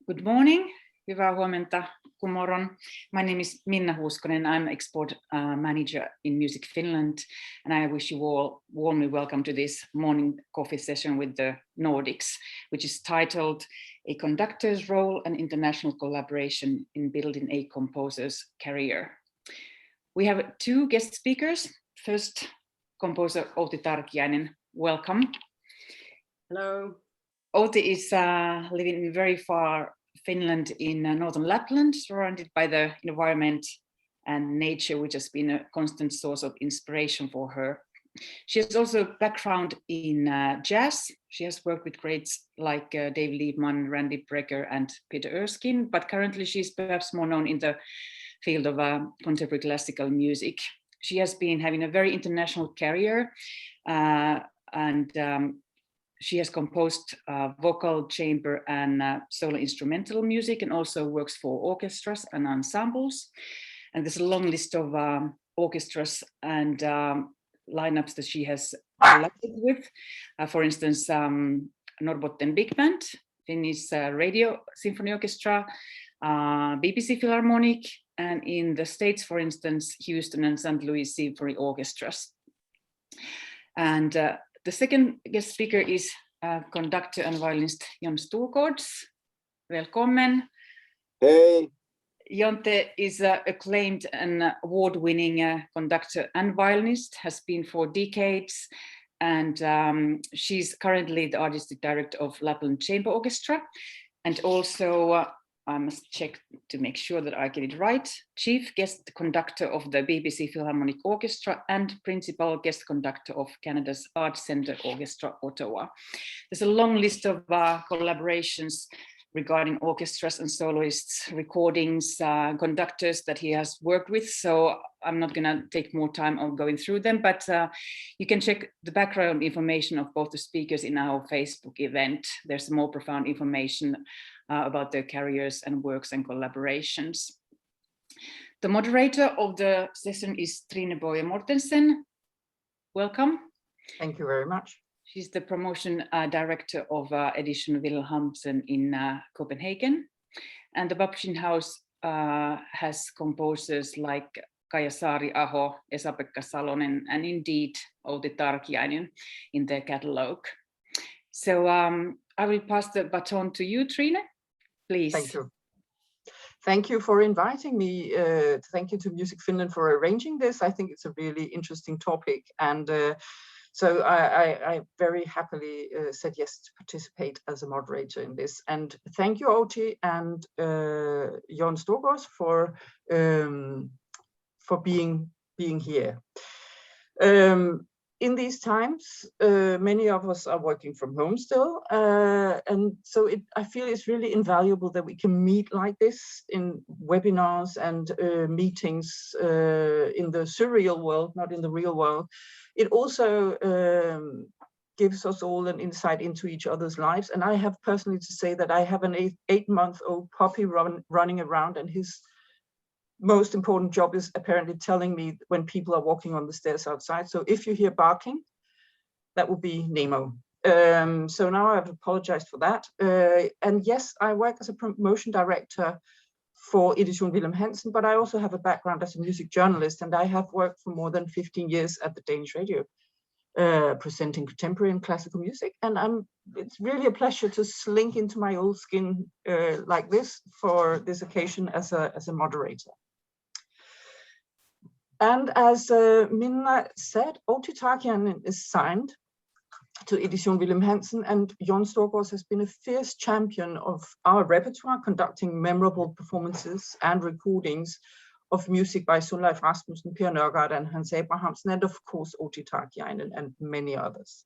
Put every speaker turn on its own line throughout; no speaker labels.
Good morning, hyvää huomenta, kumorron. My name is Minna Huuskonen. I'm export manager in Music Finland, and I wish you all warmly welcome to this morning coffee session with the Nordics, which is titled A Conductor's Role and International Collaboration in Building a Composer's Career. We have two guest speakers. First, composer Outi Tarkiainen, welcome.
Hello.
Outi is living in very far Finland in northern Lapland, surrounded by the environment and nature, which has been a constant source of inspiration for her. She has also a background in jazz. She has worked with greats like David Liebman, Randy Brecker, and Peter Erskine, but currently she's perhaps more known in the field of contemporary classical music. She has been having a very international career, and she has composed vocal, chamber, and solo instrumental music, and also works for orchestras and ensembles. And there's a long list of orchestras and lineups that she has collaborated with. For instance, Norrbotten Big Band, Finnish Radio Symphony Orchestra, BBC Philharmonic, and in the States, for instance, Houston and St. Louis Symphony Orchestras. And the second guest speaker is conductor and violinist Jon Storgårds. Welcome.
Hey.
Jonte is an acclaimed and award-winning conductor and violinist, has been for decades, and she's currently the artistic director of Lapland Chamber Orchestra, and also I must check to make sure that I get it right, chief guest conductor of the BBC Philharmonic Orchestra and principal guest conductor of Canada's Arts Centre Orchestra, Ottawa. There's a long list of collaborations regarding orchestras and soloists, recordings, conductors that he has worked with. So I'm not going to take more time on going through them, but you can check the background information of both the speakers in our Facebook event. There's more profound information about their careers and works and collaborations. The moderator of the session is Trine Boje Mortensen. Welcome.
Thank you very much.
She's the promotion director of edition Wilhelmsen in Copenhagen. And the publishing house has composers like 𝗪𝗙𝗪, Esa-Pekka Salonen, and indeed Outi Tarkiainen in their catalogue. So I will pass the baton to you, Trine, please.
Thank you. Thank you for inviting me. Thank you to Music Finland for arranging this. I think it's a really interesting topic. And so I very happily said yes to participate as a moderator in this. And thank you, Outi and Jon Storgårds for being here. In these times, many of us are working from home still, and so I feel it's really invaluable that we can meet like this in webinars and meetings in the surreal world, not in the real world. It also gives us all an insight into each other's lives. And I have personally to say that I have an 8-month-old puppy running around, and his most important job is apparently telling me when people are walking on the stairs outside. So if you hear barking, that would be Nemo. So now I've apologized for that. And yes, I work as a promotion director for Edition Wilhelm Hansen, but I also have a background as a music journalist, and I have worked for more than 15 years at the Danish radio, presenting contemporary and classical music. And it's really a pleasure to slink into my old skin like this for this occasion as a moderator. And as Minna said, Outi Tarkiainen is signed to Edition Wilhelm Hansen, and Jon Storgårds has been a fierce champion of our repertoire, conducting memorable performances and recordings of music by Sunleif Rasmussen, Per Nørgaard, and Hans Abrahamsen, and of course Outi Tarkiainen and many others.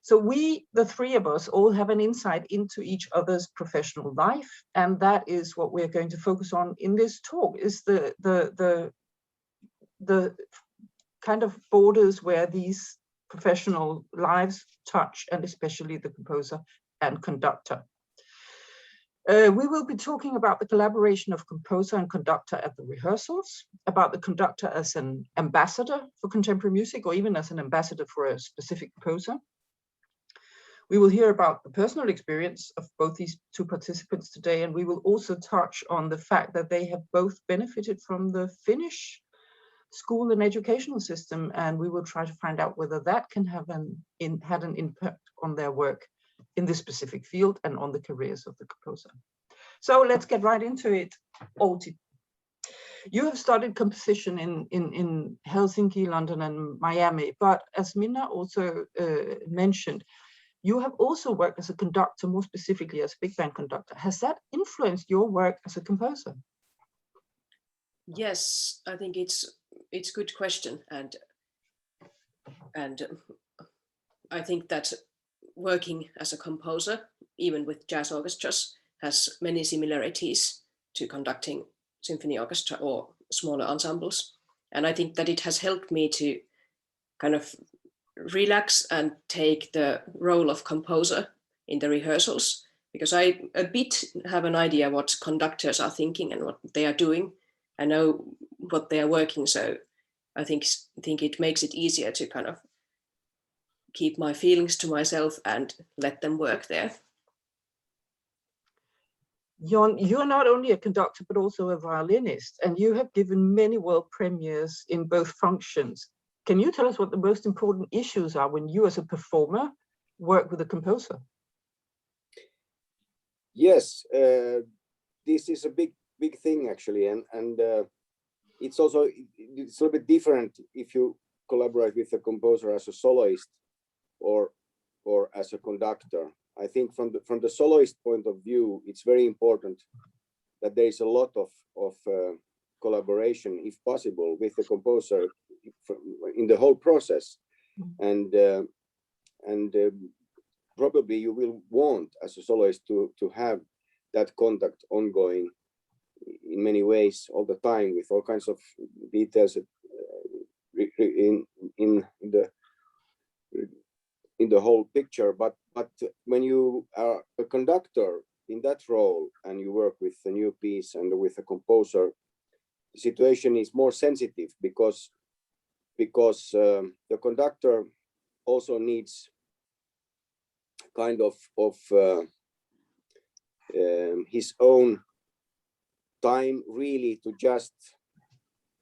So we, the three of us, all have an insight into each other's professional life, and that is what we're going to focus on in this talk, is the kind of borders where these professional lives touch, and especially the composer and conductor. We will be talking about the collaboration of composer and conductor at the rehearsals, about the conductor as an ambassador for contemporary music, or even as an ambassador for a specific composer. We will hear about the personal experience of both these two participants today, and we will also touch on the fact that they have both benefited from the Finnish school and educational system, and we will try to find out whether that can have had an impact on their work in this specific field and on the careers of the composer. So let's get right into it. Outi, you have studied composition in Helsinki, London, and Miami, but as Minna also mentioned, you have also worked as a conductor, more specifically as a big band conductor. Has that influenced your work as a composer?
Yes, I think it's a good question, and I think that working as a composer, even with jazz orchestras, has many similarities to conducting symphony orchestra or smaller ensembles. And I think that it has helped me to kind of relax and take the role of composer in the rehearsals, because I a bit have an idea what conductors are thinking and what they are doing. I know what they are working, so I think it makes it easier to kind of keep my feelings to myself and let them work there.
You're not only a conductor, but also a violinist, and you have given many world premieres in both functions. Can you tell us what the most important issues are when you as a performer work with a composer?
Yes, this is a big thing actually, and it's a little bit different if you collaborate with a composer as a soloist or as a conductor. I think from the soloist point of view, it's very important that there is a lot of collaboration, if possible, with the composer in the whole process, and probably you will want as a soloist to have that contact ongoing in many ways all the time, with all kinds of details in the whole picture. But when you are a conductor in that role and you work with a new piece and with a composer, the situation is more sensitive because the conductor also needs kind of his own time really to just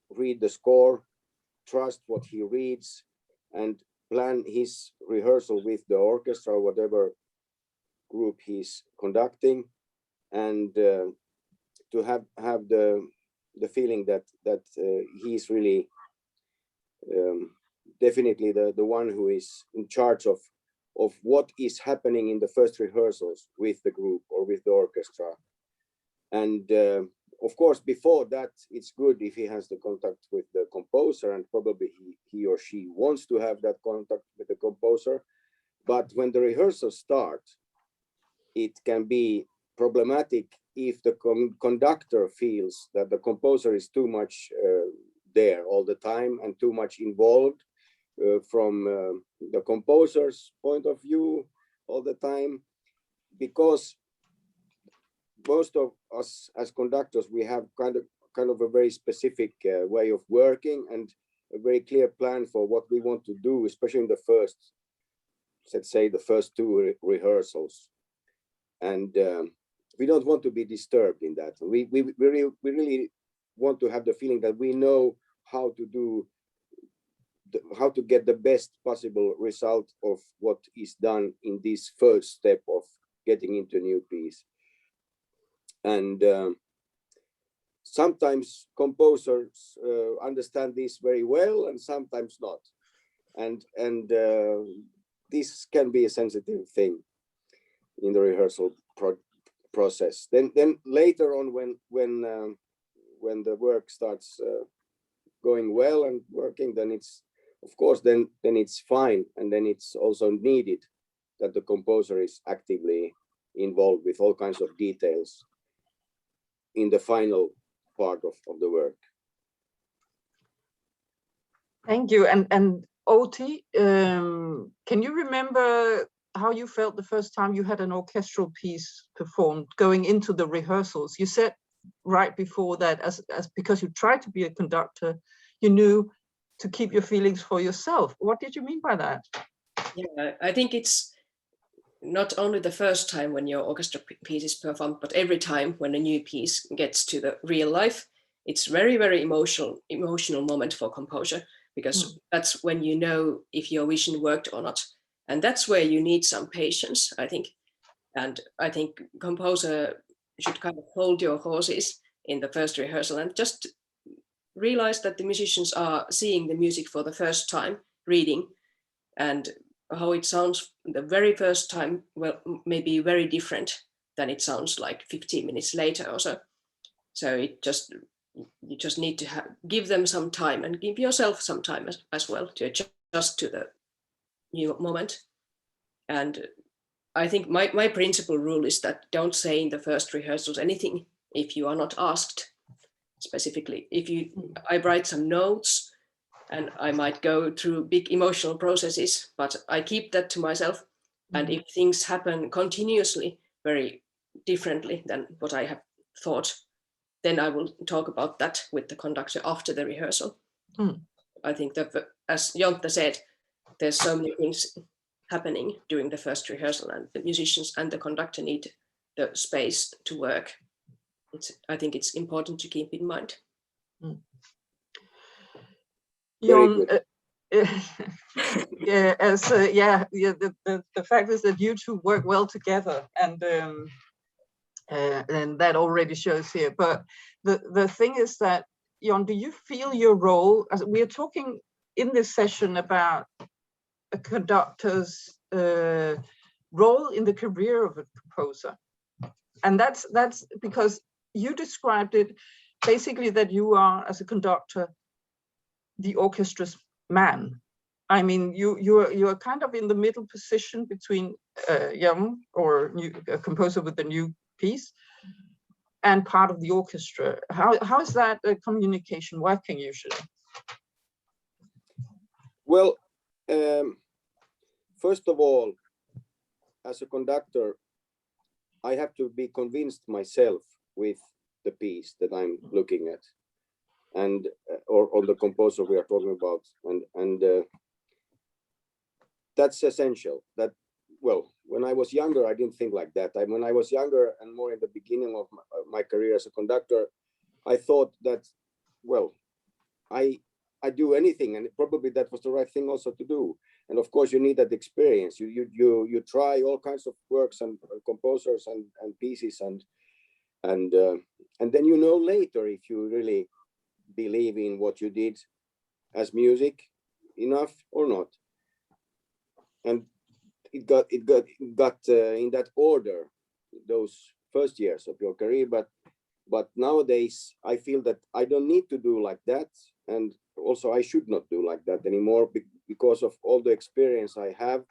read the score, trust what he reads, and plan his rehearsal with the orchestra or whatever group he's conducting, and to have the feeling that he's really definitely the one who is in charge of what is happening in the first rehearsals with the group or with the orchestra. And of course, before that, it's good if he has the contact with the composer, and probably he or she wants to have that contact with the composer. But when the rehearsals start, it can be problematic if the conductor feels that the composer is too much there all the time and too much involved from the composer's point of view all the time, because most of us as conductors, we have kind of a very specific way of working and a very clear plan for what we want to do, especially in the first, let's say, the first two rehearsals. And we don't want to be disturbed in that. We really want to have the feeling that we know how to do, how to get the best possible result of what is done in this first step of getting into a new piece. And sometimes composers understand this very well, and sometimes not. And this can be a sensitive thing in the rehearsal process. Then later on, when the work starts going well and working, then it's, of course, then it's fine, and then it's also needed that the composer is actively involved with all kinds of details in the final part of the work.
Thank you. And Outi, can you remember how you felt the first time you had an orchestral piece performed going into the rehearsals? You said right before that, as because you tried to be a conductor, you knew to keep your feelings for yourself. What did you mean by that?
Yeah, I think it's not only the first time when your orchestra piece is performed, but every time when a new piece gets to the real life, it's very, very emotional moment for composer, because that's when you know if your vision worked or not. And that's where you need some patience, I think. And I think composer should kind of hold your horses in the first rehearsal and just realize that the musicians are seeing the music for the first time, reading, and how it sounds the very first time may be very different than it sounds like 15 minutes later or so. So you just need to give them some time, and give yourself some time as well to adjust to the new moment. And I think my principal rule is that don't say in the first rehearsals anything if you are not asked specifically. I write some notes, and I might go through big emotional processes, but I keep that to myself. And if things happen continuously very differently than what I have thought, then I will talk about that with the conductor after the rehearsal. I think that, as Jontta said, there's so many things happening during the first rehearsal, and the musicians and the conductor need the space to work. I think it's important to keep in mind.
Jon, the fact is that you two work well together, and that already shows here. But the thing is that, Jon, do you feel your role, as we are talking in this session about a conductor's role in the career of a composer, and that's because you described it basically that you are, as a conductor, the orchestra's man. I mean, you are kind of in the middle position between young or a composer with a new piece and part of the orchestra. How is that communication working usually?
Well, first of all, as a conductor, I have to be convinced myself with the piece that I'm looking at, and or the composer we are talking about, and that's essential. That, well, when I was younger, I didn't think like that. When I was younger and more in the beginning of my career as a conductor, I thought that, well, I do anything, and probably that was the right thing also to do. And of course, you need that experience. You try all kinds of works and composers and pieces, and then you know later if you really believe in what you did as music enough or not. And it got in that order those first years of your career. But nowadays I feel that I don't need to do like that, and also I should not do like that anymore, because of all the experience I have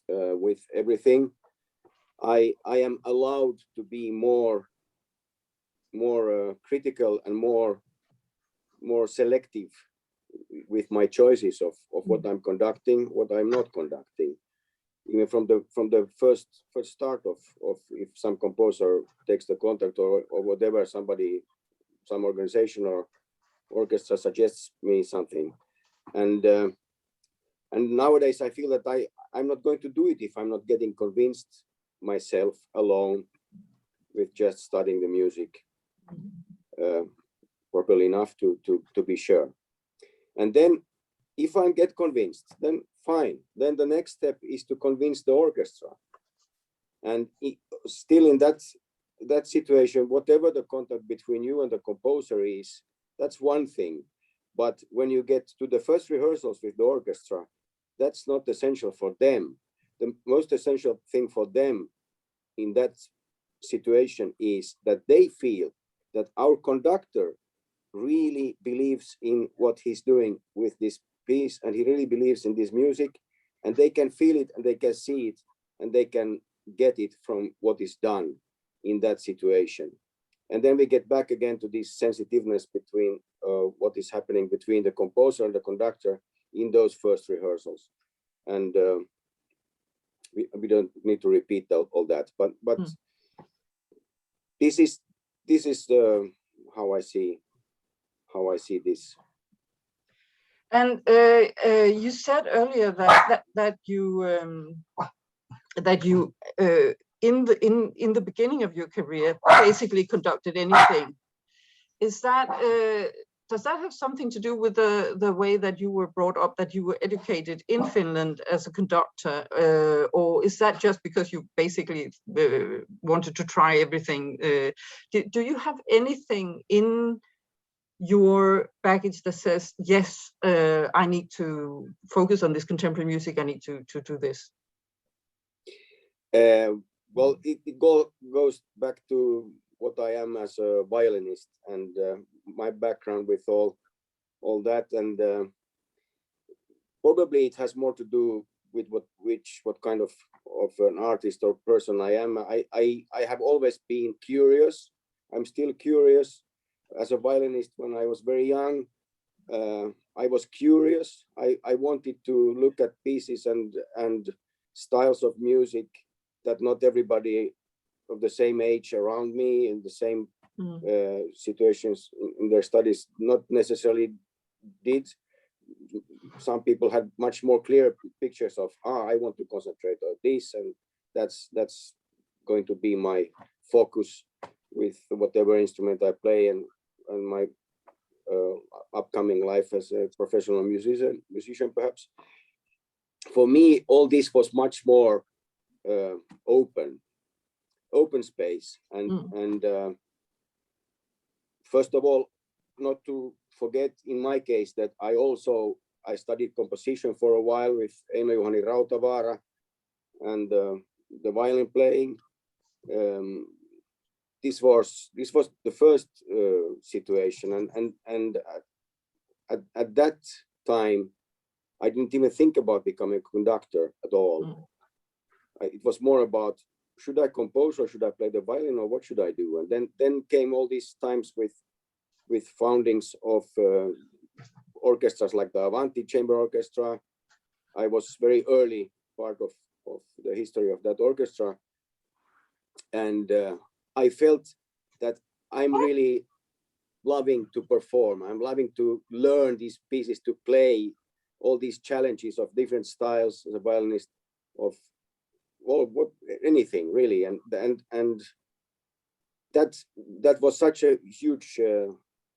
with everything. I am allowed to be more critical and more selective with my choices of what I'm conducting, what I'm not conducting. Even from the first start of if some composer takes the contact or whatever, some organization or orchestra suggests me something, and nowadays I feel that I'm not going to do it if I'm not getting convinced myself alone with just studying the music properly enough to be sure. And then if I get convinced, then fine. Then the next step is to convince the orchestra. And still in that situation, whatever the contact between you and the composer is, that's one thing. But when you get to the first rehearsals with the orchestra, that's not essential for them. The most essential thing for them in that situation is that they feel that our conductor really believes in what he's doing with this piece, and he really believes in this music, and they can feel it, and they can see it, and they can get it from what is done in that situation. And then we get back again to this sensitiveness between what is happening between the composer and the conductor in those first rehearsals. And we don't need to repeat all that, but this is how I see this. And
you said earlier that you that you in the beginning of your career basically conducted anything. Is that does that have something to do with the way that you were brought up, that you were educated in Finland as a conductor, or is that just because you basically wanted to try everything? Do you have anything in your baggage that says, yes, I need to focus on this contemporary music, I need to do this?
Well, it goes back to what I am as a violinist, and my background with all that, and probably it has more to do with what kind of an artist or person I am. I have always been curious. I'm still curious. As a violinist, when I was very young, I was curious. I wanted to look at pieces and styles of music that not everybody of the same age around me in the same situations in their studies not necessarily did. Some people had much more clear pictures of, I want to concentrate on this, and that's going to be my focus with whatever instrument I play and my upcoming life as a professional musician perhaps. For me, all this was much more open space, and first of all, not to forget in my case that I studied composition for a while with Eino-Juhani Rautavaara and the violin playing. This was the first situation, and at that time I didn't even think about becoming a conductor at all. It was more about, should I compose or should I play the violin, or what should I do? And then came all these times with foundings of orchestras like the Avanti Chamber Orchestra. I was very early part of the history of that orchestra, and I felt that I'm really loving to perform. I'm loving to learn these pieces, to play all these challenges of different styles as a violinist, of anything really, and that was such a huge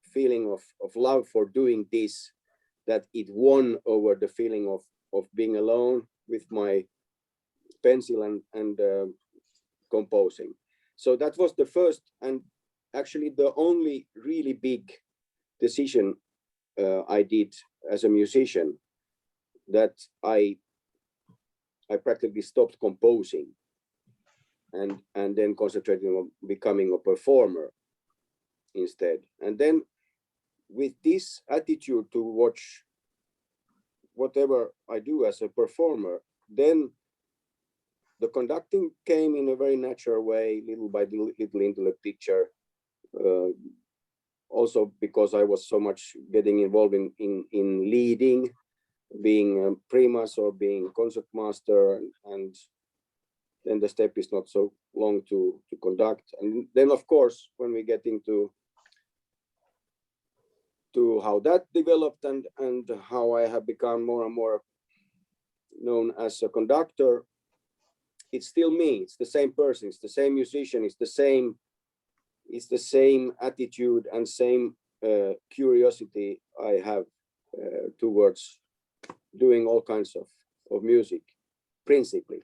feeling of love for doing this, that it won over the feeling of being alone with my pencil and composing. So that was the first and actually the only really big decision I did as a musician, that I practically stopped composing and then concentrating on becoming a performer instead. And then with this attitude to watch whatever I do as a performer, then the conducting came in a very natural way, little by little into the picture. Also because I was so much getting involved in leading, being primas or being concertmaster, and then the step is not so long to conduct. And then of course, when we get into how that developed and how I have become more and more known as a conductor, it's still me, it's the same person, it's the same musician, it's the same attitude and same curiosity I have towards doing all kinds of music, principally.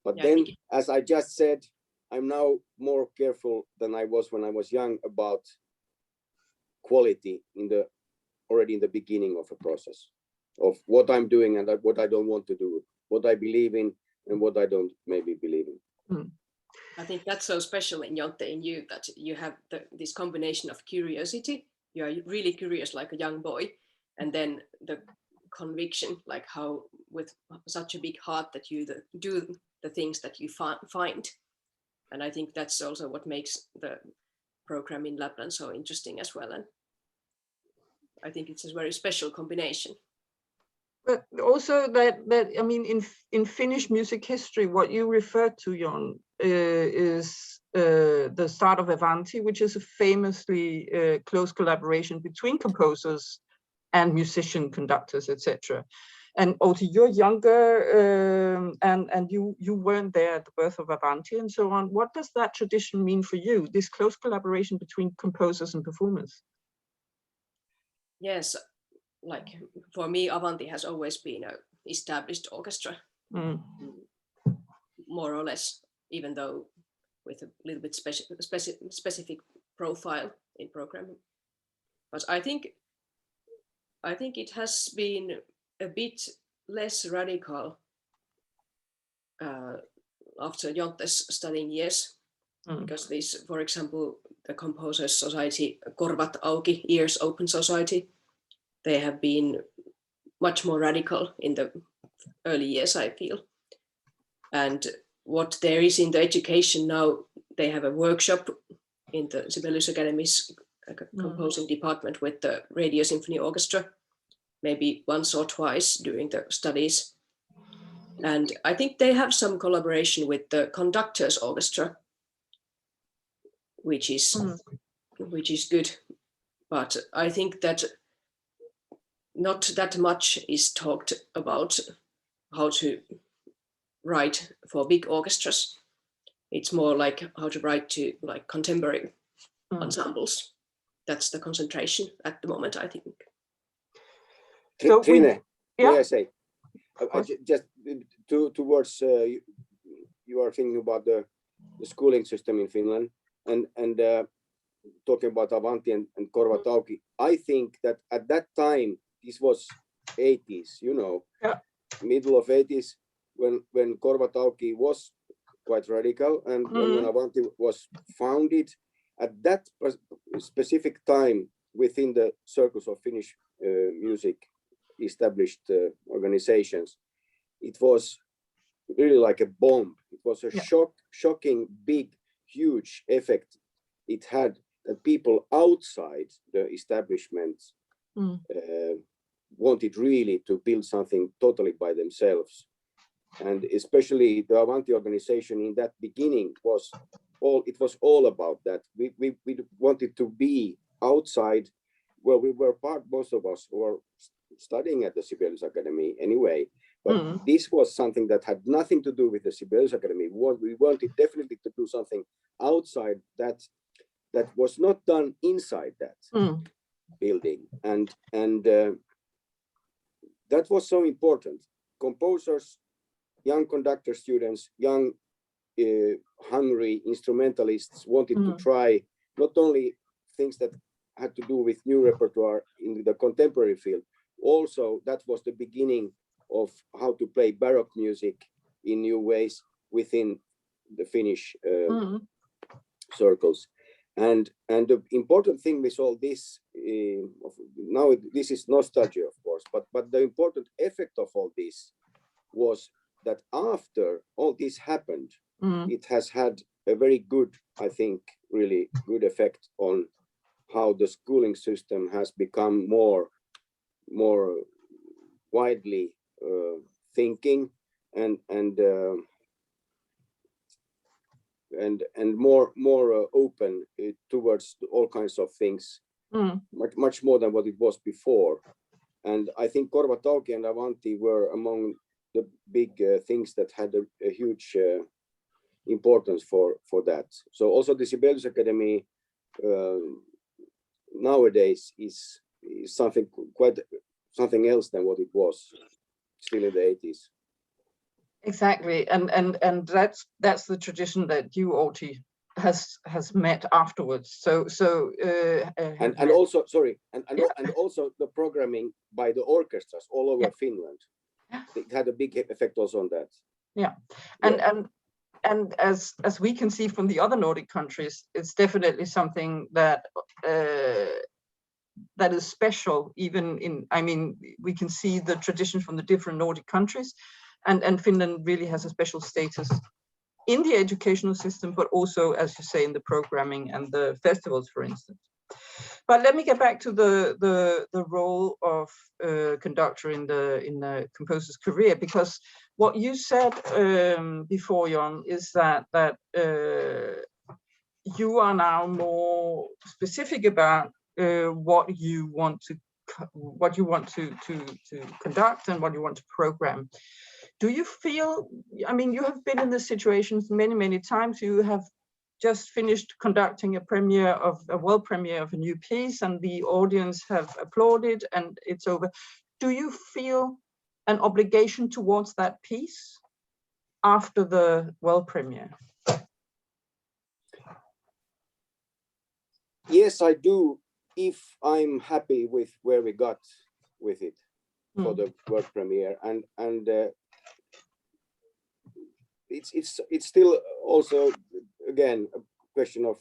But yeah, then, as I just said, I'm now more careful than I was when I was young about quality already in the beginning of a process of what I'm doing and what I don't want to do, what I believe in and what I don't maybe believe in.
I think that's so special in Jonte, in you, that you have this combination of curiosity. You are really curious like a young boy, and then the conviction, like how with such a big heart that you do the things that you find. And I think that's also what makes the program in Lapland so interesting as well. And I think it's a very special combination.
But also that I mean, in Finnish music history, what you referred to, Jon, is the start of Avanti, which is a famously close collaboration between composers and musician conductors, etc. And Outi, you're younger, and you weren't there at the birth of Avanti and so on. What does that tradition mean for you? This close collaboration between composers and performers?
Yes, like for me, Avanti has always been an established orchestra, more or less, even though with a little bit specific profile in programming. But I think it has been a bit less radical after Jonte's studying years, because this, for example, the Composers Society, Korvat Auki, Ears Open Society, they have been much more radical in the early years, I feel. And what there is in the education now, they have a workshop in the Sibelius Academy's composing department with the Radio Symphony Orchestra, maybe once or twice during the studies. And I think they have some collaboration with the Conductors Orchestra, which is good. But I think that not that much is talked about how to write for big orchestras. It's more like how to write to like contemporary ensembles. That's the concentration at the moment, I think.
So
Trine,
yeah.
may I say, just towards you are thinking about the schooling system in Finland, and talking about Avanti and Korvat Auki. I think that at that time, this was 80s, you know, middle of 80s, when Korvat Auki was quite radical, and when Avanti was founded, at that specific time within the circles of Finnish music established organizations, it was really like a bomb. It was a shocking, big, huge effect it had, that people outside the establishments wanted really to build something totally by themselves. And especially the Avanti organization in that beginning was all about that. We wanted to be outside. Well, we were part, most of us were studying at the Sibelius Academy anyway, but this was something that had nothing to do with the Sibelius Academy. We wanted definitely to do something outside that was not done inside that building, and that was so important. Composers, young conductor students, young hungry instrumentalists wanted to try not only things that had to do with new repertoire in the contemporary field, also that was the beginning of how to play Baroque music in new ways within the Finnish circles. And the important thing with all this, now this is nostalgia, of course, but the important effect of all this was that after all this happened, it has had a very good, I think, really good effect on how the schooling system has become more widely thinking and more open towards all kinds of things, much more than what it was before. And I think Korvat Auki and Avanti were among the big things that had a huge importance for that. So also the Sibelius Academy nowadays is something else than what it was still in the 80s.
Exactly, and that's the tradition that you, Outi, has met afterwards. And
also also the programming by the orchestras all over Finland. It had a big effect also on that.
And as we can see from the other Nordic countries, it's definitely something that is special. Even in, I mean, we can see the tradition from the different Nordic countries, and Finland really has a special status in the educational system, but also, as you say, in the programming and the festivals, for instance. But let me get back to the role of conductor in the composer's career, because what you said before, Jon, is that you are now more specific about what you want to what you want to conduct and what you want to program. Do you feel, I mean, you have been in this situation many times. You have just finished conducting a world premiere of a new piece, and the audience have applauded and it's over. Do you feel an obligation towards that piece after the world premiere?
Yes, I do, if I'm happy with where we got with it for the world premiere, and it's still also again a question of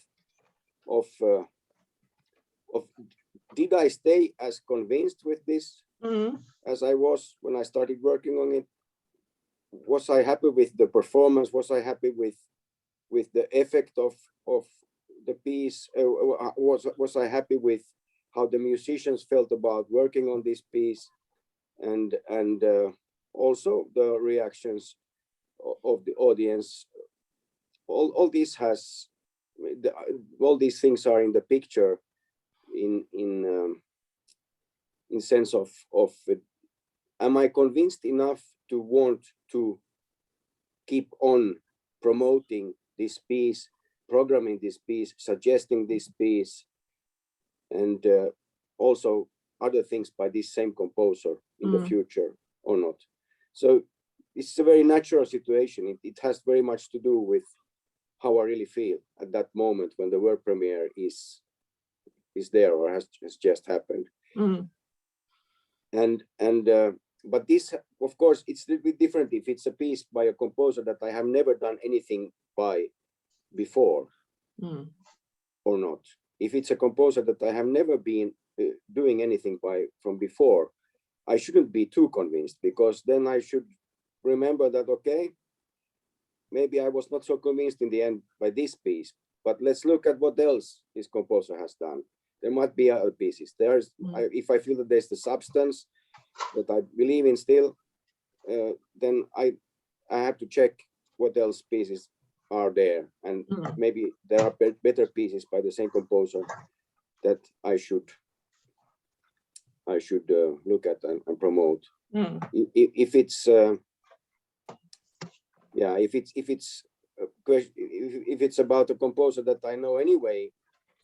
did I stay as convinced with this as I was when I started working on it? Was I happy with the performance? Was I happy with the effect of the piece? Was I happy with how the musicians felt about working on this piece, and also the reactions of the audience? All these things are in the picture in sense of am I convinced enough to want to keep on promoting this piece, programming this piece, suggesting this piece, and also other things by this same composer in the future or not? So it's a very natural situation. It has very much to do with how I really feel at that moment when the world premiere is there or has just happened. But this, of course, it's a little bit different if it's a piece by a composer that I have never done anything by before or not. If it's a composer that I have never been doing anything from before, I shouldn't be too convinced, because then I should remember that, okay, maybe I was not so convinced in the end by this piece, but let's look at what else this composer has done. There might be other pieces. If I feel that there's the substance that I believe in still, then I have to check what else pieces are there, and maybe there are better pieces by the same composer that I should look at and promote. If it's if it's about a composer that I know anyway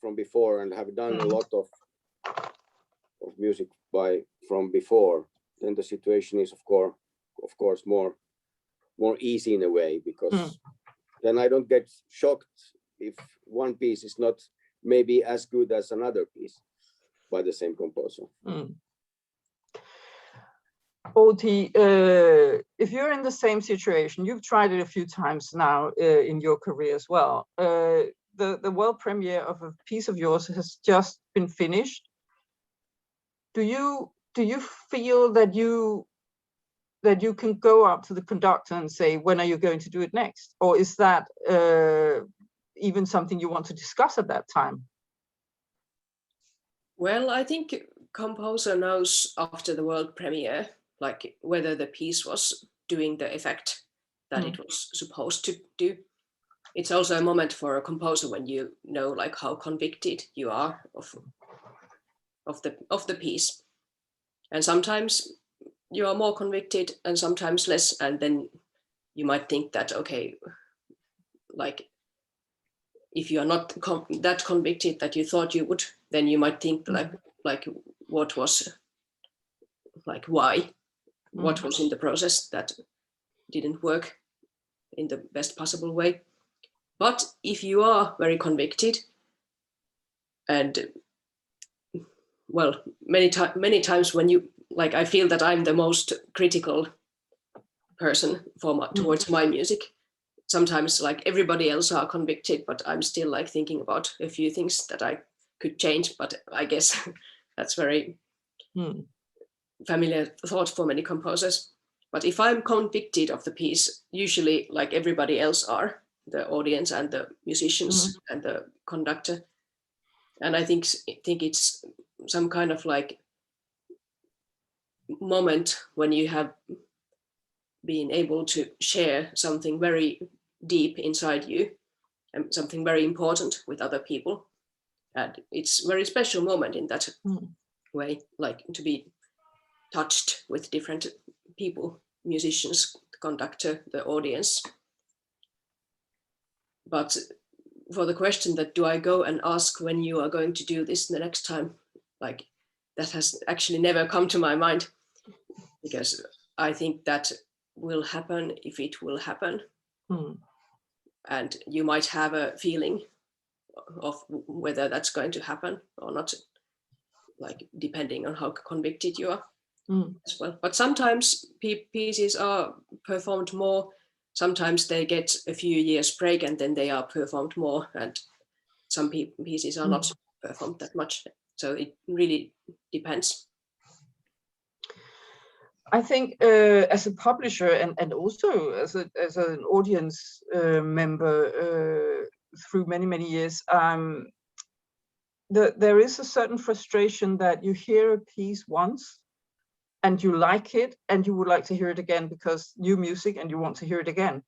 from before and have done a lot of music from before, then the situation is of course more easy in a way, because then I don't get shocked if one piece is not maybe as good as another piece by the same composer.
Outi, if you're in the same situation, you've tried it a few times now in your career as well. The world premiere of a piece of yours has just been finished. Do you feel that you can go up to the conductor and say, when are you going to do it next? Or is that even something you want to discuss at that time?
Well, I think composer knows after the world premiere, like whether the piece was doing the effect that it was supposed to do. It's also a moment for a composer when you know like how convicted you are of the piece. And sometimes you are more convicted and sometimes less, and then you might think that, okay, like if you are not that convicted that you thought you would, then you might think like what was, like why, what was in the process that didn't work in the best possible way. But if you are very convicted, and well, many times when you, like, I feel that I'm the most critical person towards my music. Sometimes like everybody else are convicted, but I'm still like thinking about a few things that I could change. But I guess that's very familiar thought for many composers. But if I'm convicted of the piece, usually like everybody else are, the audience and the musicians and the conductor. And I think it's some kind of like moment when you have been able to share something very deep inside you and something very important with other people. And it's a very special moment in that way, like to be touched with different people, musicians, the conductor, the audience. But for the question that do I go and ask when you are going to do this the next time, like that has actually never come to my mind, because I think that will happen if it will happen. And you might have a feeling of whether that's going to happen or not, like depending on how convicted you are as well. But sometimes pieces are performed more, sometimes they get a few years break and then they are performed more, and some pieces are not performed that much. So it really depends.
I think as a publisher and also as an audience member through many years, there is a certain frustration that you hear a piece once and you like it and you would like to hear it again because new music and you want to hear it again.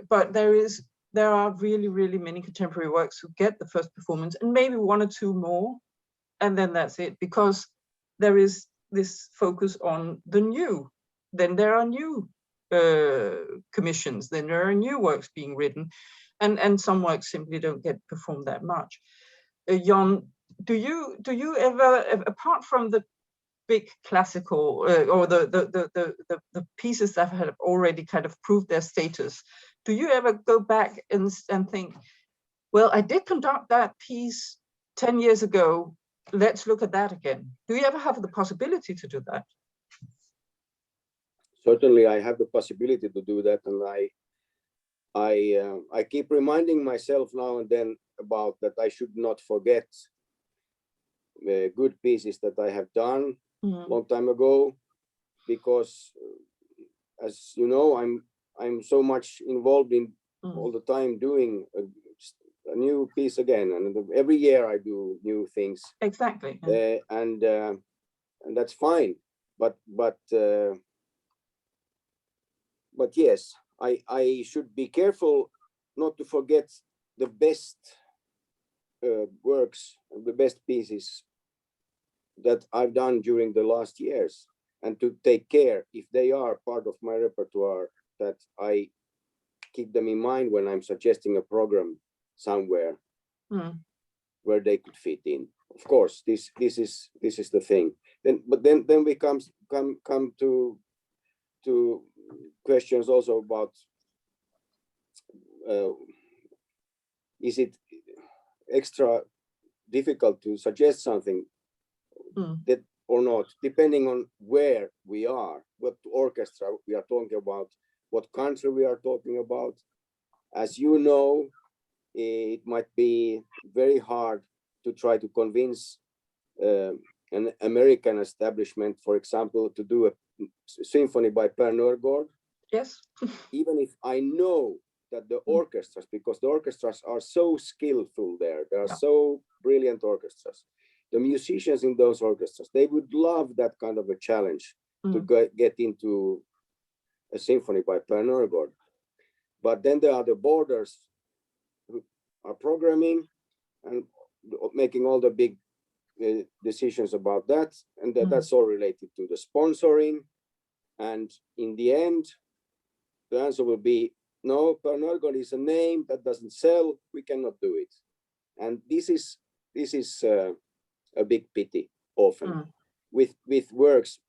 But there are really many contemporary works who get the first performance and maybe one or two more, and then that's it, because there is this focus on the new. Then there are new commissions, then there are new works being written, and some works simply don't get performed that much. Jon, do you ever, apart from the big classical or the pieces that have already kind of proved their status, do you ever go back and think, well, I did conduct that piece 10 years ago, let's look at that again? Do you ever have the possibility to do that?
Certainly, I have the possibility to do that, and I keep reminding myself now and then about that I should not forget good pieces that I have done long time ago, because as you know, I'm so much involved in all the time doing a new piece again, and every year I do new things.
Exactly.
And that's fine, but yes, I should be careful not to forget the best works, the best pieces that I've done during the last years, and to take care, if they are part of my repertoire, that I keep them in mind when I'm suggesting a program somewhere where they could fit in. Of course, this is the thing. Then we come to questions also about is it extra difficult to suggest something that or not, depending on where we are, what orchestra we are talking about, what country we are talking about. As you know, it might be very hard to try to convince an American establishment, for example, to do a symphony by 𝗪.
Yes.
Even if I know that the orchestras, because the orchestras are so skillful there, they are so brilliant orchestras. The musicians in those orchestras, they would love that kind of a challenge to get into a symphony by 𝗪. But then there are the boarders who are programming and making all the big decisions about that, and that's all related to the sponsoring. And in the end, the answer will be, no, 𝗪 is a name that doesn't sell, we cannot do it. And this is a big pity often with works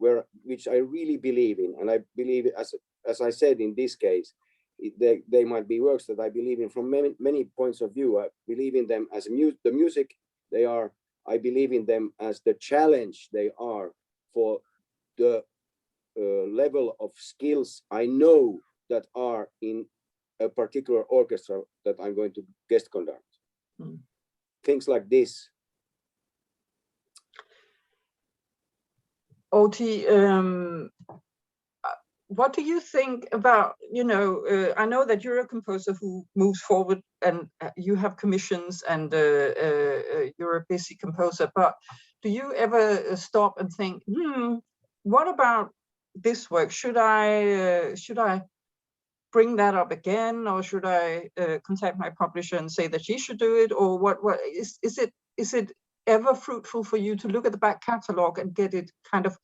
which I really believe in, and I believe, as I said, in this case, they might be works that I believe in from many points of view. I believe in them as the music they are. I believe in them as the challenge they are for the level of skills I know that are in a particular orchestra that I'm going to guest conduct. Things like this.
Outi, what do you think about, I know that you're a composer who moves forward and you have commissions and you're a busy composer, but do you ever stop and think, what about this work? Should I bring that up again, or should I contact my publisher and say that she should do it, or what is it ever fruitful for you to look at the back catalogue and get it kind of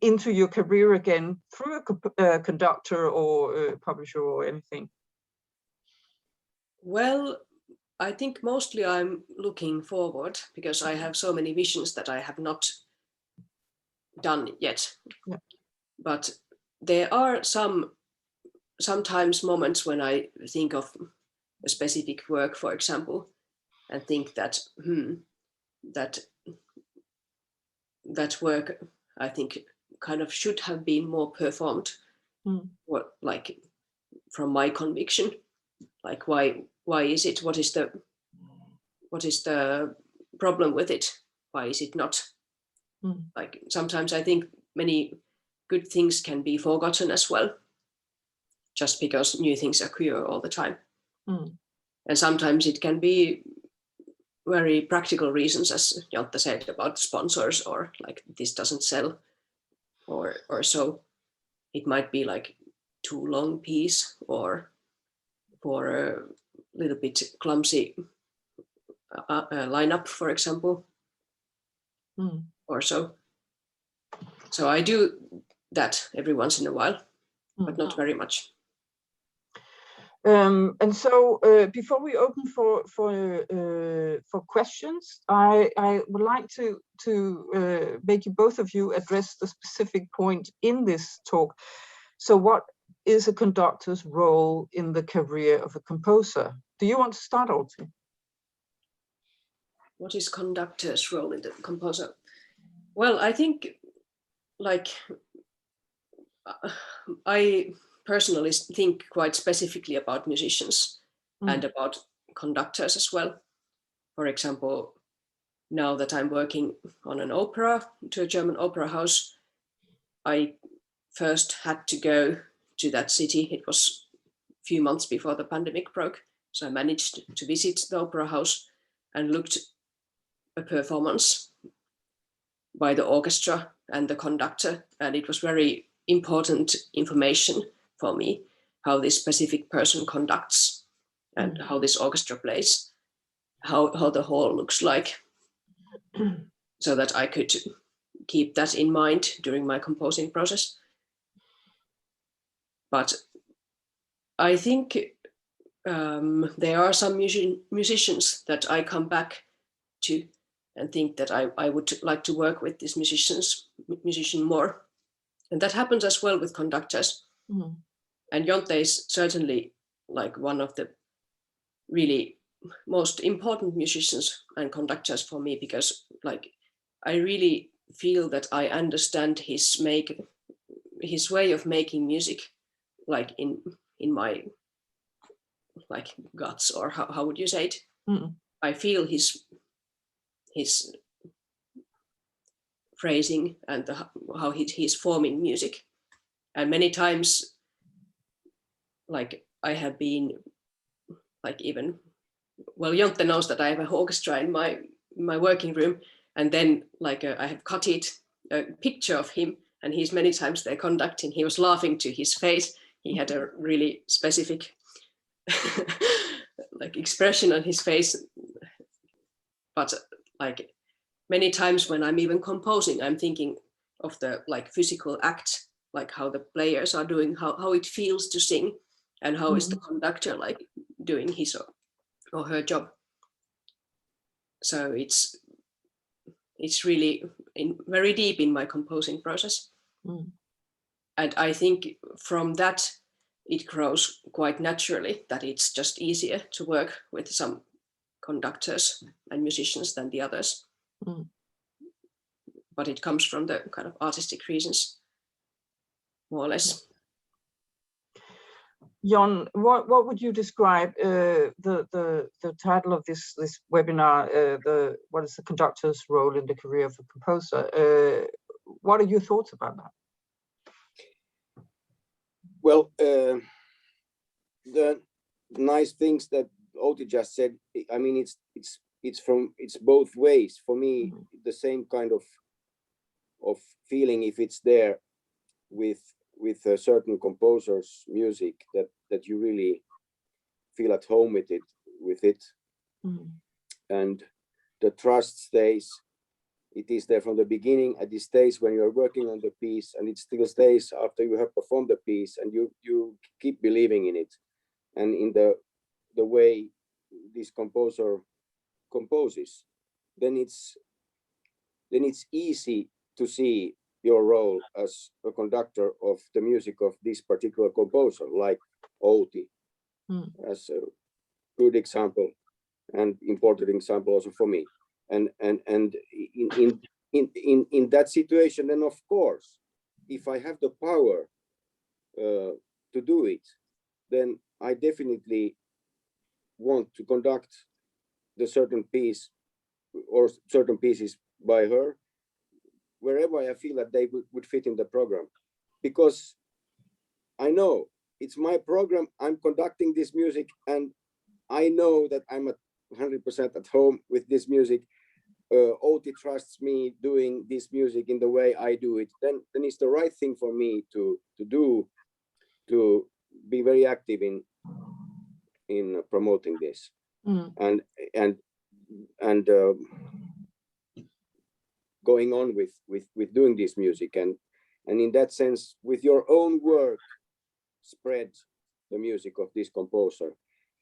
into your career again through a conductor or a publisher or anything?
Well, I think mostly I'm looking forward because I have so many visions that I have not done yet.
Yeah.
But there are sometimes moments when I think of a specific work, for example, and think that that work, I think, kind of should have been more performed, what, like, from my conviction, like why is it? What is the problem with it? Why is it not? Like, sometimes I think many good things can be forgotten as well, just because new things occur all the time. And sometimes it can be very practical reasons, as Jalta said, about sponsors, or like this doesn't sell, or so. It might be like too long piece, or for a little bit clumsy lineup, for example, or so. So I do that every once in a while, but not very much.
And so before we open for questions, I would like to make you, both of you, address the specific point in this talk. So what is a conductor's role in the career of a composer? Do you want to start, Outi?
What is conductor's role in the composer? Well, I think, like, I personally think quite specifically about musicians and about conductors as well. For example, now that I'm working on an opera, to a German opera house, I first had to go to that city. It was a few months before the pandemic broke. So I managed to visit the opera house and looked a performance by the orchestra and the conductor. And it was very important information for me, how this specific person conducts and how this orchestra plays, how the hall looks like, so that I could keep that in mind during my composing process. But I think there are some musicians that I come back to and think that I would like to work with these musician more. And that happens as well with conductors. And Jonte is certainly like one of the really most important musicians and conductors for me, because like I really feel that I understand his way of making music, like in my like guts, or how would you say it? I feel his phrasing and how he's forming music. And many times, like I have been, like, even, well, Jonte knows that I have an orchestra in my working room, and then like I have cut a picture of him, and he's many times there conducting. He was laughing to his face. He had a really specific like expression on his face. But like many times when I'm even composing, I'm thinking of the like physical act, like how the players are doing, how it feels to sing, and how is the conductor like doing his or her job. So it's really very deep in my composing process. And I think from that it grows quite naturally, that it's just easier to work with some conductors and musicians than the others. But it comes from the kind of artistic reasons, more or less.
Jon, what would you describe the title of this webinar? What is the conductor's role in the career of a composer? What are your thoughts about that?
Well, the nice things that Outi just said, I mean, it's both ways. For me, the same kind of feeling, if it's there with a certain composer's music, that you really feel at home with it. And the trust stays. It is there from the beginning, and it stays when you're working on the piece, and it still stays after you have performed the piece, and you keep believing in it and in the way this composer composes. Then it's easy to see your role as a conductor of the music of this particular composer, like Outi, as a good example and important example also for me. And in that situation, then of course, if I have the power to do it, then I definitely want to conduct the certain piece or certain pieces by her, wherever I feel that they would fit in the program, because I know it's my program. I'm conducting this music, and I know that I'm at 100% at home with this music. Outi trusts me doing this music in the way I do it. Then it's the right thing for me to do, to be very active in promoting this, and going on with doing this music, and in that sense, with your own work, spread the music of this composer.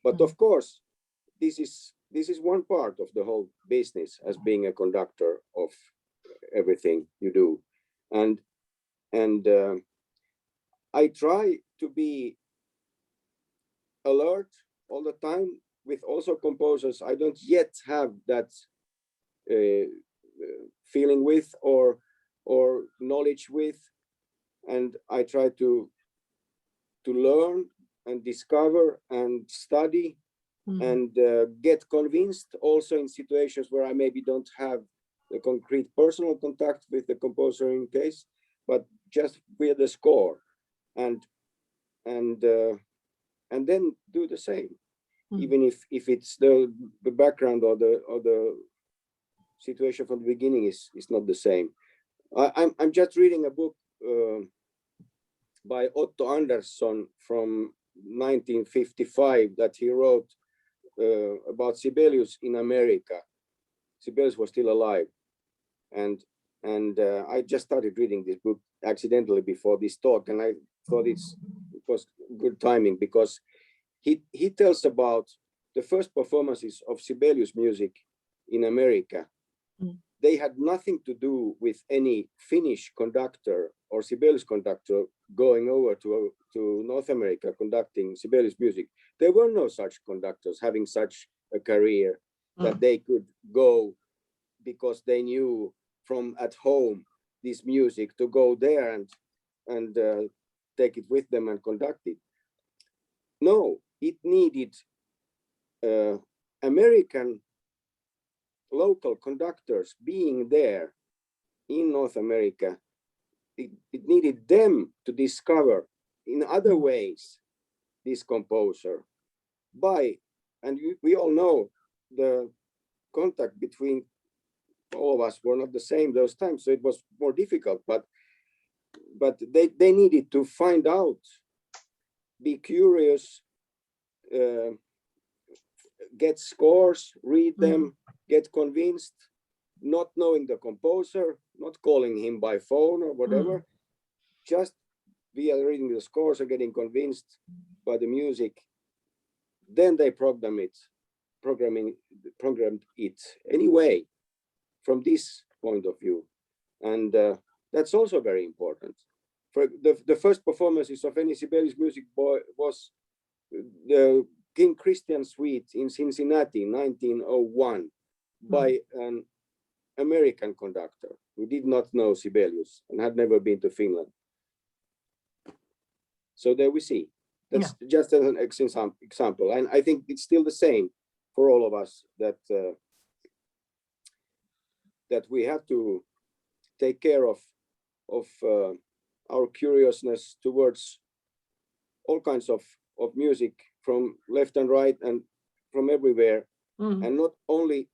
But of course, this is one part of the whole business as being a conductor of everything you do, and I try to be alert all the time with also composers I don't yet have that feeling with or knowledge with, and I try to learn and discover and study and get convinced also in situations where I maybe don't have the concrete personal contact with the composer in case, but just via the score, and then do the same, even if it's the background or the situation from the beginning is not the same. I'm just reading a book by Otto Andersson from 1955 that he wrote about Sibelius in America. Sibelius was still alive, and I just started reading this book accidentally before this talk, and I thought it was good timing, because he tells about the first performances of Sibelius music in America. They had nothing to do with any Finnish conductor or Sibelius conductor going over to North America conducting Sibelius music. There were no such conductors having such a career that they could go because they knew from at home this music to go there and take it with them and conduct it. No, it needed American local conductors being there in North America. It needed them to discover in other ways this composer and we all know the contact between all of us were not the same those times, so it was more difficult, but they needed to find out, be curious, get scores, read them, get convinced, not knowing the composer, not calling him by phone or whatever, just via reading the scores and getting convinced by the music. Then they programmed it anyway from this point of view, and that's also very important. For the first performances of any Sibelius music was the King Christian Suite in Cincinnati, 1901, by an American conductor who did not know Sibelius and had never been to Finland. So there we see. That's just an example, and I think it's still the same for all of us, that we have to take care of our curiousness towards all kinds of music from left and right and from everywhere, and not only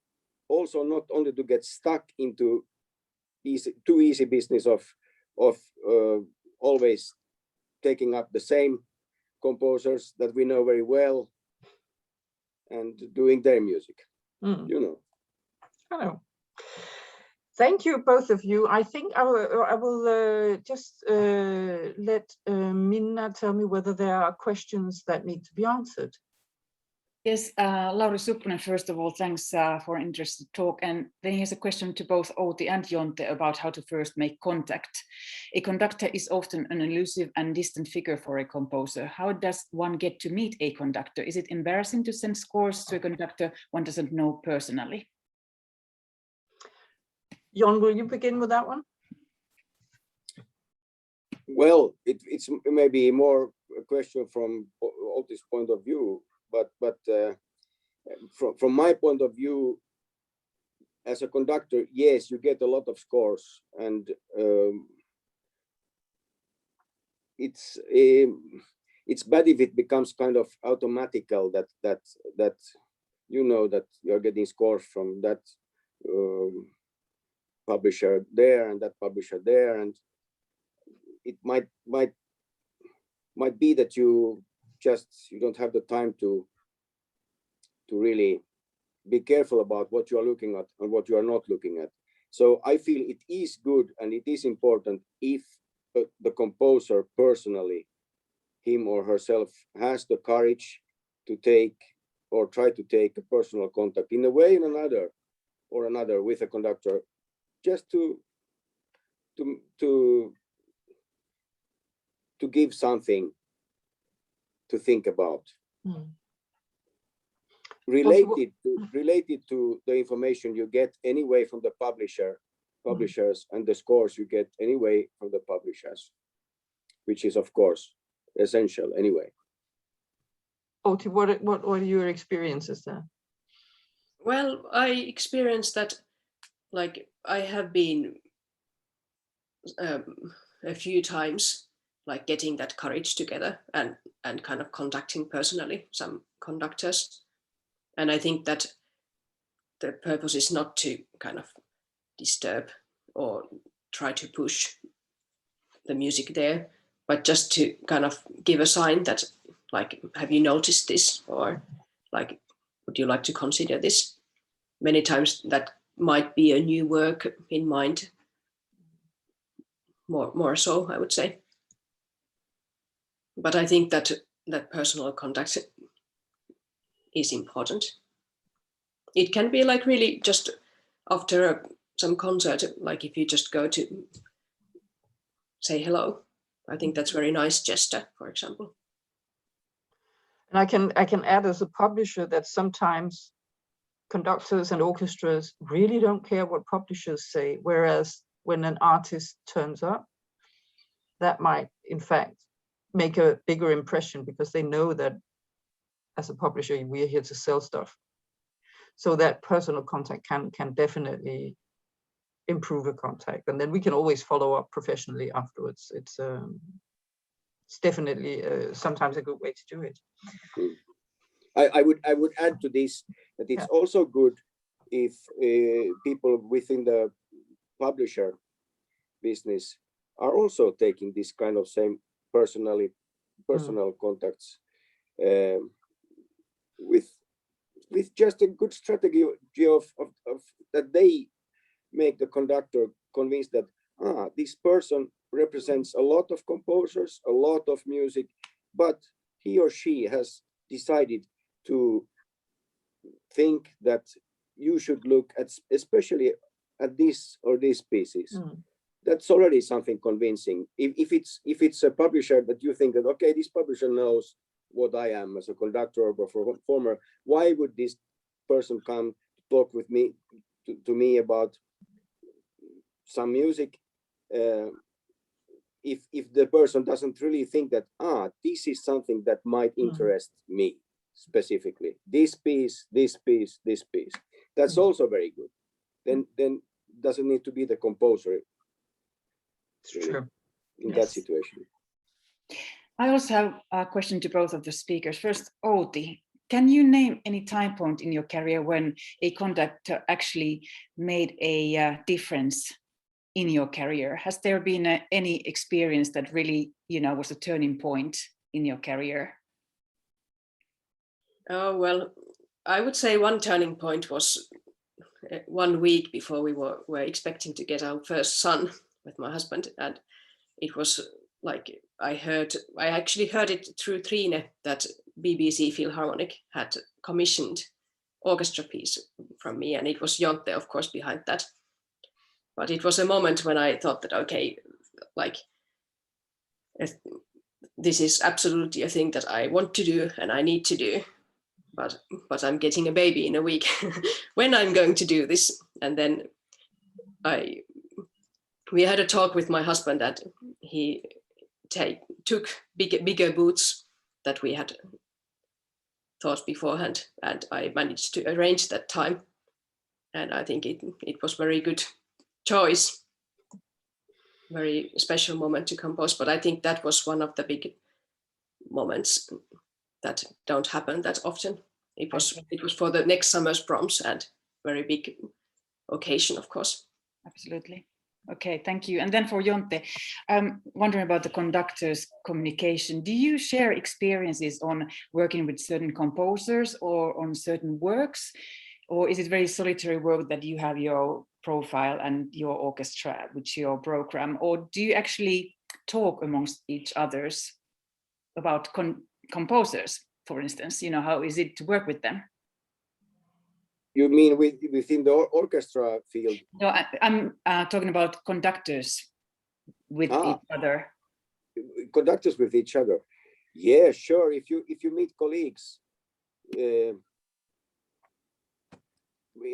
to get stuck into too easy business of always taking up the same composers that we know very well and doing their music, you know.
Hello. Thank you, both of you. I think I will just let Minna tell me whether there are questions that need to be answered.
Yes, Lauri Suppunen, first of all, thanks for an interesting talk. And then he has a question to both Outi and Jon-Te about how to first make contact. A conductor is often an elusive and distant figure for a composer. How does one get to meet a conductor? Is it embarrassing to send scores to a conductor one doesn't know personally?
Jon, will you begin with that one?
Well, it's maybe more a question from Outi's point of view, but from my point of view, as a conductor, yes, you get a lot of scores, and it's bad if it becomes kind of automatical that you know that you're getting scores from that publisher there and that publisher there, and it might be that you don't have the time to really be careful about what you are looking at and what you are not looking at. So I feel it is good and it is important if the composer personally, him or herself, has the courage to take or try to take a personal contact in a way or another with a conductor, just to give something to think about. Related to the information you get anyway from the publishers and the scores you get anyway from the publishers, which is of course essential anyway.
Outi, what are your experiences there?
Well, I experienced that, like, I have been a few times like getting that courage together and kind of contacting personally some conductors. And I think that the purpose is not to kind of disturb or try to push the music there, but just to kind of give a sign that, like, have you noticed this? Or like, would you like to consider this? Many times that might be a new work in mind, more so, I would say. But I think that personal contact is important. It can be like really just after some concert, like if you just go to say hello. I think that's very nice gesture, for example.
And I can add as a publisher that sometimes conductors and orchestras really don't care what publishers say, whereas when an artist turns up, that might in fact make a bigger impression because they know that as a publisher we're here to sell stuff. So that personal contact can definitely improve a contact, and then we can always follow up professionally afterwards. It's definitely sometimes a good way to do it.
I would add to this that it's also good if people within the publisher business are also taking this kind of same personal contacts with just a good strategy of that they make the conductor convinced that this person represents a lot of composers, a lot of music, but he or she has decided to think that you should look at especially at this or these pieces. That's already something convincing. If it's a publisher that you think that, okay, this publisher knows what I am as a conductor or performer, why would this person come to talk with me to me about some music if the person doesn't really think that this is something that might interest me specifically, this piece, that's also very good. Then doesn't need to be the composer. Really,
true.
In that situation.
I also have a question to both of the speakers. First, Outi, can you name any time point in your career when a conductor actually made a difference in your career? Has there been any experience that really, was a turning point in your career?
Oh, well, I would say one turning point was 1 week before we were expecting to get our first son with my husband, and it was like I actually heard it through 𝗏𝗏 that BBC Philharmonic had commissioned orchestra piece from me, and it was 𝗠𝗀𝗏, of course, behind that. But it was a moment when I thought that, okay, like this is absolutely a thing that I want to do and I need to do, but I'm getting a baby in a week. When I'm going to do this? And then we had a talk with my husband that he took bigger boots that we had thought beforehand, and I managed to arrange that time. And I think it was very good choice, very special moment to compose. But I think that was one of the big moments that don't happen that often. It was for the next summer's proms, and very big occasion, of course.
Absolutely. Okay, thank you. And then for 𝗠𝗀𝗏, I'm wondering about the conductor's communication. Do you share experiences on working with certain composers or on certain works? Or is it very solitary work that you have your profile and your orchestra, which your program? Or do you actually talk amongst each others about composers, for instance? You know, how is it to work with them?
You mean within the orchestra field?
No, I'm talking about conductors with each other.
Conductors with each other. Yeah, sure. If you meet colleagues,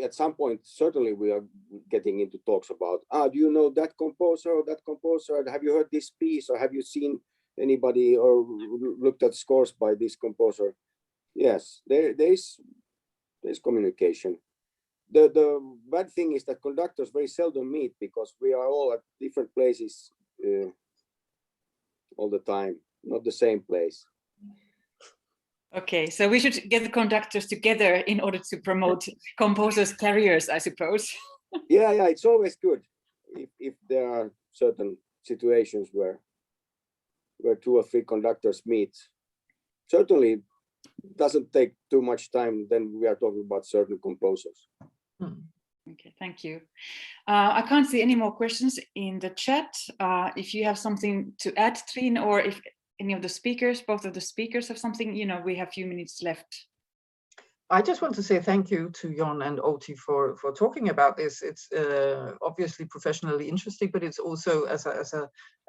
at some point certainly we are getting into talks about, do you know that composer or that composer? Have you heard this piece, or have you seen anybody or looked at scores by this composer? Yes, there's communication. The bad thing is that conductors very seldom meet, because we are all at different places all the time, not the same place.
Okay, so we should get the conductors together in order to promote composers' careers, I suppose.
Yeah, it's always good if there are certain situations where 2 or 3 conductors meet. Certainly doesn't take too much time. Then we are talking about certain composers.
Okay, thank you. I can't see any more questions in the chat. If you have something to add, 𝗏𝗏, or if any of the speakers, both of the speakers have something, you know, we have a few minutes left.
I just want to say thank you to Jon and Outi for talking about this. It's obviously professionally interesting, but it's also as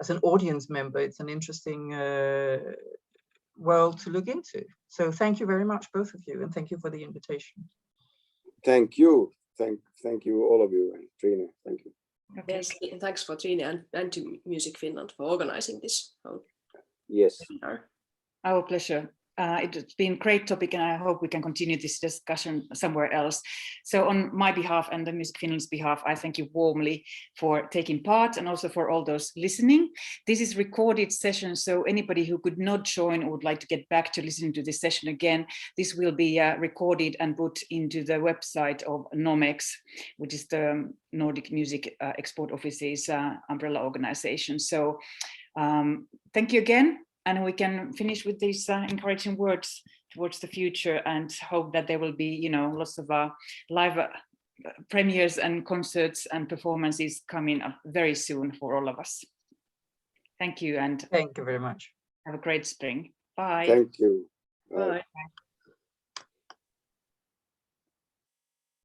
an audience member, it's an interesting world to look into. So thank you very much, both of you, and thank you for the invitation.
Thank you. Thank you, all of you, and 𝗏𝗏, thank you.
Okay.
Yes, thanks for 𝗏𝗏 and to Music Finland for organizing this.
Yes.
Our pleasure. It's been a great topic, and I hope we can continue this discussion somewhere else. So on my behalf and the Music Finland's behalf, I thank you warmly for taking part, and also for all those listening. This is a recorded session, so anybody who could not join or would like to get back to listening to this session again, this will be recorded and put into the website of Nordics, which is the Nordic Music Export Office's umbrella organization. So thank you again. And we can finish with these encouraging words towards the future, and hope that there will be, you know, lots of live premieres and concerts and performances coming up very soon for all of us. Thank you, and
thank you very much.
have a great spring. Bye.
Thank you.
Bye.